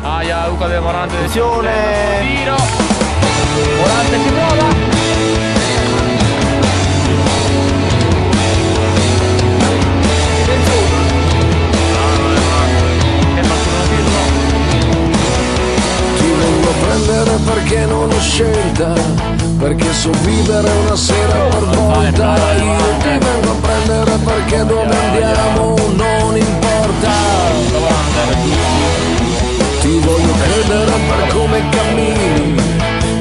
Aia, Luca del Morante. Attenzione! Tiro! Morante si prova! Perché non ho scelta, perché so vivere una sera per volta. Io ti vengo a prendere perché dove andiamo non importa. Ti voglio credere per come cammini,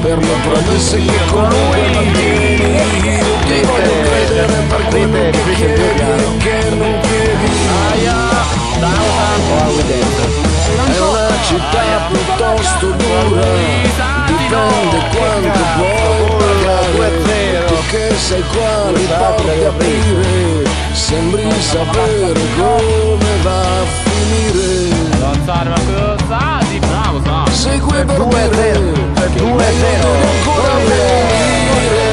per le promesse che comunque mantieni. Io ti voglio credere per quello che chiedi e che non chiedi. È una città piuttosto dura, dipende quanto puoi pagare. Tu che sei qua mi porti a aprire, sembri sapere come va a finire. Sei qui per 2-0, che meglio devi ancora venire.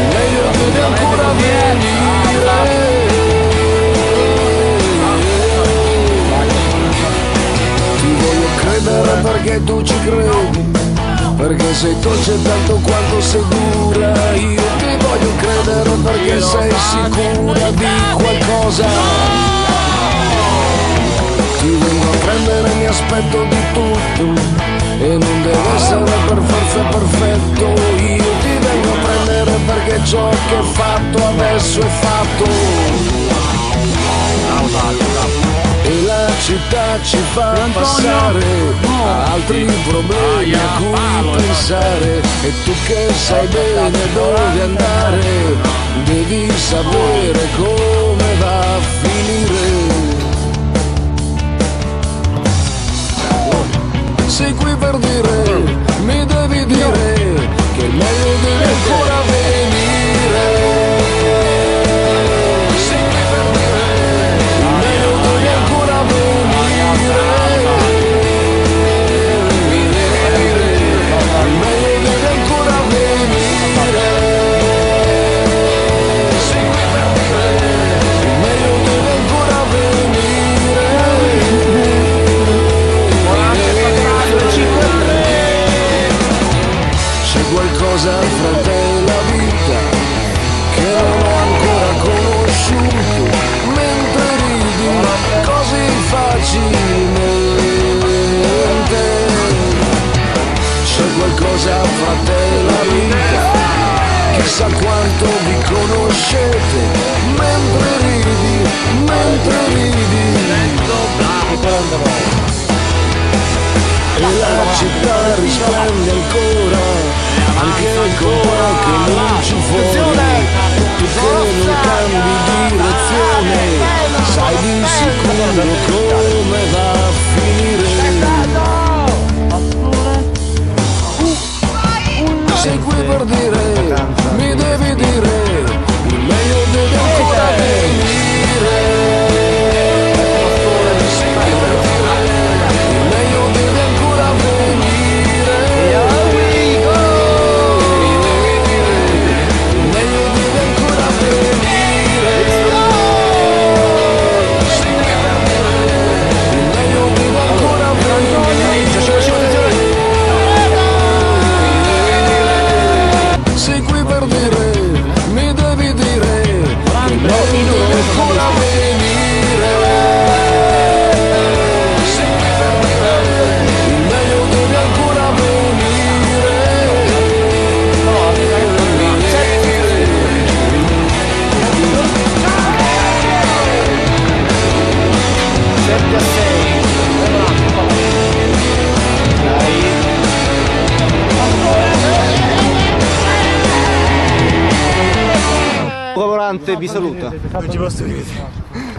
Meglio devi ancora venire. Perché tu ci credi, perché sei dolce tanto quanto sei dura. Io ti voglio credere perché sei sicura di qualcosa. Ti vengo a prendere, mi aspetto di tutto e non deve essere per forza perfetto. Io ti vengo a prendere perché ciò che è fatto adesso è fatto. E la città ci fa passare altri problemi a cui pensare. E tu che sai bene dove andare, devi sapere come va a finire. Sei qui per dire, mi devi dire che il meglio deve ancora venire. Qualcosa fra te e la vita che non ho ancora conosciuto, mentre ridi così facilmente. C'è qualcosa fra te e la vita, chissà quanto vi conoscete, mentre ridi. E la città risplende ancora, anche con poche luci fuori. Tu che non cambi direzione, sai di sicuro come va a finire. Sei qui per dire, mi devi dire, il meglio deve ancora venire. Vi saluta. Non ci posso credere.